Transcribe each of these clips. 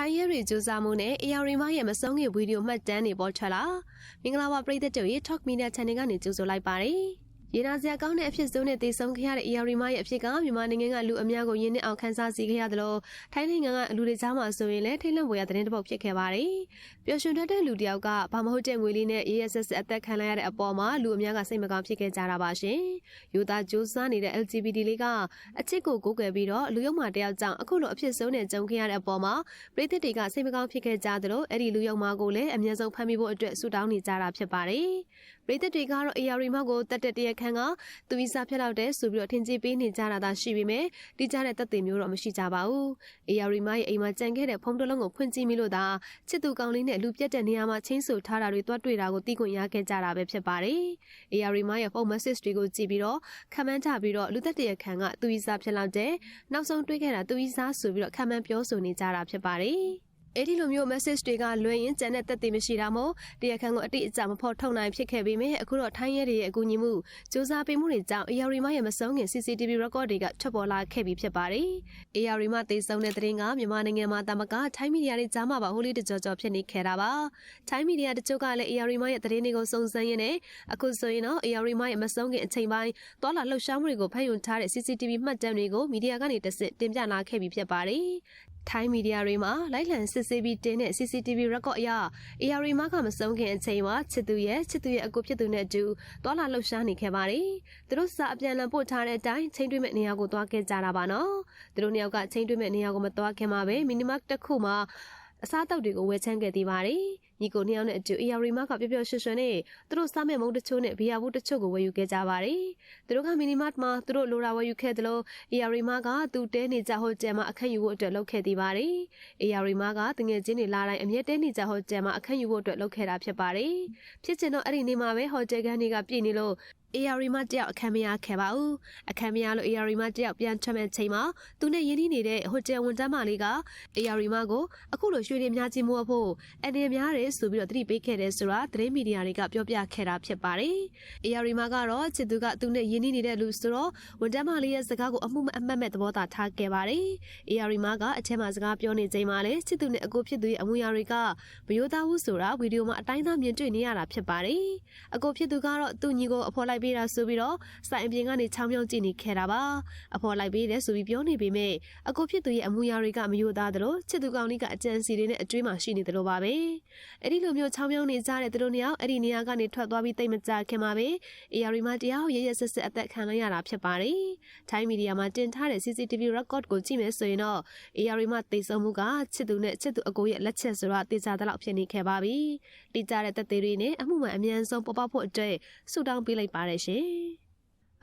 ထိုင်းရဲတွေကြိုးစားမှုနဲ့ AR ရဲ့မဆုံးခင်ဗီဒီယိုမှတ်တမ်းတွေပေါ်ထွက်လာမင်္ဂလာပါပရိသတ်တို့ရဲ့ Talk Media Channel ကနေကြိုဆိုလိုက်ပါတယ်။ရေနာစရာကောင်းတဲ့အဖြစ်ဆုံးနဲ့တည်ဆုံခဲ့ရတဲ့ AR ရဲ့အဖြစ်ကမြန်မာနိုင်ငံကလူအများကိုရင်းနှီးအောင်ခန်းစားစေခဲ့ရတယ်လို့ထိုင်းနိုင်ငံကလူတွေကြားမှာဆိုရင်လည်းထိတ်လန့်ဖွယ်ရာသတင်းတစ်ပုဒ်ဖြစ်ခဲ့ပါတယ်။ပျော်ရွှင်တတ်တဲ့လူတစ်ယောက်ကဘာမဟုတ်တဲ့ငွေလေးနဲ့ရဲရဲဆက်ဆက်အသက်ခံလိုက်ရတဲ့အပေါ်မှာလူအများကစိတ်မကောင်းဖြစ်ခဲ့ကြတာပါရှင်။ယူသားကြိုးစားနေတဲ့ LGBT လေးကအချစ်ကိုကိုးကွယ်ပြီးတော့လူယုံမှတယောက်ကြောင့်အခုလိုအဖြစ်ဆုံးနဲ့ကြုံခဲ့ရတဲ့အပေါ်မှာပြည်သက်တွေကစိတ်မကောင်းဖြစ်ခဲ့ကြသလိုအဲ့ဒီလူယုံမှကိုလည်းအများဆုံးဖမ်းမိဖို့အတွက်ဆုတောင်းနေကြတာဖြစ်ပါတယ်။ပြည်သက်တွေကတော့ AR မှကိုတက်တက်တရခန်းကသူဝိစာဖြစ်တော့တဲ့ဆိုပြီးတော့ထင်ကြီးပေးနေကြတာသာရှိပေမဲ့တိကျတဲ့သက်သေမျိုးတော့မရှိကြပါဘူး။ AR ရဲ့အိမ်မှာကြံခဲ့တဲ့ဖုန်းတစ်လုံးကိုဖွင့်ကြည့်မိလို့သာချစ်သူကောင်းလေးနဲ့လူပြတ်တဲ့နေရာမှာချင်းဆူထားတာတွေတွားတွေ့တာကိုသိခွင့်ရခဲ့ကြတာပဲဖြစ်ပါတယ်။ AR ရဲ့ဖုန်း message တွေကိုကြည့်ပြီးတော့ခံမှန်းကြပြီးတော့လူသက်တရခန်းကသူဝိစာဖြစ်တော့တဲ့နောက်ဆုံးတွေ့ခဲ့တာသူဝိစာဆိုပြီးတော့ခံမှန်းပြောဆိုနေကြတာဖြစ်ပါတယ်။အဲ့ဒီလိုမျိုး message တွေကလွှဲရင်ကျန်တဲ့သက်သေမရှိတာမို့တရားခံကိုအတိအကျမဖော်ထုတ်နိုင်ဖြစ်ခဲ့ပေမဲ့အခုတော့ထိုင်းရဲတွေရဲ့အကူအညီမှုစူးစမ်းပေးမှုတွေကြောင့် AR ရဲ့မဆုံးခင် CCTV record တွေကထွက်ပေါ်လာခဲ့ပြီးဖြစ်ပါတယ်။ AR မှာတည်ဆုံတဲ့သတင်းကမြန်မာနိုင်ငံမှာတမကထိုင်းမီဒီယာတွေကြားမှာပါဟိုလေးတကြောကြောဖြစ်နေခဲ့တာပါ။ထိုင်းမီဒီယာတချို့ကလည်း AR ရဲ့သတင်းတွေကိုစုံစမ်းရင်းနဲ့အခုဆိုရင်တော့ AR ရဲ့မဆုံးခင်အချိန်ပိုင်းသွာလာလှုပ်ရှားမှုတွေကိုဖမ်းယူထားတဲ့ CCTV မှတ်တမ်းတွေကိုမီဒီယာကနေတစ်ဆင့်တင်ပြလာခဲ့ပြီးဖြစ်ပါတယ်။ထိုင်းမီဒီယာတွေမှာလိုက်လံစစ်ဆေးပြီးတင်တဲ့ CCTV record အရ AR မှာကမဆုံးခင်အချိန်မှာချစ်သူရဲ့အကူဖြစ်သူနဲ့အတူသွာလာလှုပ်ရှားနေခဲ့ပါတယ်။သူတို့စာအပြန်လည်ပို့ထားတဲ့အတိုင်းချိန်တွေ့မဲ့နေရာကိုသွားခဲ့ကြတာပါနော်။သူတို့နှစ်ယောက်ကချိန်တွေ့မဲ့နေရာကိုမသွားခင်မှာပဲမီနီမတ်တစ်ခုမှာအစားအသောက်တွေကိုဝယ်ချမ်းခဲ့သေးပါတယ်။ညီကိုနှစ်ယောက်နဲ့အတူ AR မှာကပျော်ပျော်ရွှင်ရွှင်နဲ့သူတို့စားမဲ့မုံတချို့နဲ့ဘီယာဘူးတချို့ကိုဝယ်ယူခဲ့ကြပါတယ်။သူတို့ကမီနီမတ်မှာသူတို့လိုရာဝယ်ယူခဲ့တယ်လို့ AR မှာကသူတဲနေကြဟိုတယ်မှာအခန်းယူဖို့အတွက်လုပ်ခဲ့သေးပါတယ်။ AR မှာကတငယ်ချင်းတွေလာတိုင်းအမြဲတဲနေကြဟိုတယ်မှာအခန်းယူဖို့အတွက်လုပ်ခဲ့တာဖြစ်ပါတယ်။ဖြစ်ချင်တော့အဲ့ဒီနေ့မှာပဲဟိုတယ်ကန်တွေကပြည့်နေလို့AR မှာတယောက်အခန်းမရခဲ့ပါဘူး။အခန်းမရလို့ AR မှာတယောက်ပြန်ထွက်မဲ့ချိန်မှာသူနဲ့ရင်းနှီးနေတဲ့ဟိုတယ်ဝန်ထမ်းမလေးက AR မှာကိုအခုလိုရွှေတွေများကြီးမိုးဖို့အနေများတယ်ဆိုပြီးတော့သတိပေးခဲ့တယ်ဆိုတာသတင်းမီဒီယာတွေကပြောပြခဲ့တာဖြစ်ပါတယ်။ AR မှာကတော့ချစ်သူကသူနဲ့ရင်းနှီးနေတဲ့လူဆိုတော့ဝန်ထမ်းမလေးရဲ့စကားကိုအမှုအမှတ်မဲ့သဘောသာထားခဲ့ပါတယ်။ AR မှာကအထက်မှာစကားပြောနေချိန်မှာလေချစ်သူနဲ့အကိုဖြစ်သူရဲ့အမူအရာတွေကမယိုးသားဘူးဆိုတာဗီဒီယိုမှာအတိုင်းသားမြင်တွေ့နေရတာဖြစ်ပါတယ်။အကိုဖြစ်သူကတော့သူ့ညီကိုအဖော်လိုက်ပေးတာဆိုပြီးတော့စိုင်အပြင်ကနေချောင်းမြောင်းကြည့်နေခဲ့တာပါအဖော်လိုက်ပေးတယ်ဆိုပြီးပြောနေပေမဲ့အကိုဖြစ်သူရဲ့အမူအရာတွေကမယိုသားသလိုချစ်သူကောင်းလေးကအကြံစီတွေနဲ့အကျွေးမှရှိနေတယ်လို့ပါပဲအဲ့ဒီလိုမျိုးချောင်းမြောင်းနေကြတဲ့သူတို့နှစ်ယောက်အဲ့ဒီနေရာကနေထွက်သွားပြီးတိတ်မကြခင်မှာပဲ AR မှာတရားရဲရဲဆက်ဆက်အသက်ခံလိုက်ရတာဖြစ်ပါတယ်ထိုင်းမီဒီယာမှာတင်ထားတဲ့ CCTV record ကိုကြည့်မယ်ဆိုရင်တော့ AR မှာတိတ်ဆုံးမှုကချစ်သူနဲ့ချစ်သူအကိုရဲ့လက်ချက်ဆိုတော့တေချာတဲ့လောက်ဖြစ်နေခဲ့ပါပြီတိကျတဲ့သက်သေတွေနဲ့အမှုမှန်အမြန်ဆုံးပေါ်ပေါက်ဖို့အတွက်ဆုတောင်းပေးလိုက်ပါတယ်ရှင်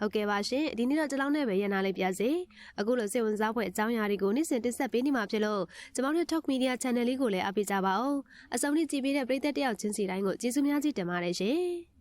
ဟုတ်ကဲ့ပါရှင်ဒီနေ့တော့ဒီလောက်နဲ့ပဲရနာလေးပြစေအခုလိုစိတ်ဝင်စားဖွယ်အကြောင်းအရာတွေကိုနေ့စဉ်တင်ဆက်ပေးနေမှာဖြစ်လို့ကျွန်တော်တို့ Talk Media Channel လေးကိုလည်းအားပေးကြပါဦးအစုံနဲ့ကြည့်ပေးတဲ့ပရိသတ်တယောက်ချင်းစီတိုင်းကိုကျေးဇူးများကြီးတင်ပါတယ်ရှင်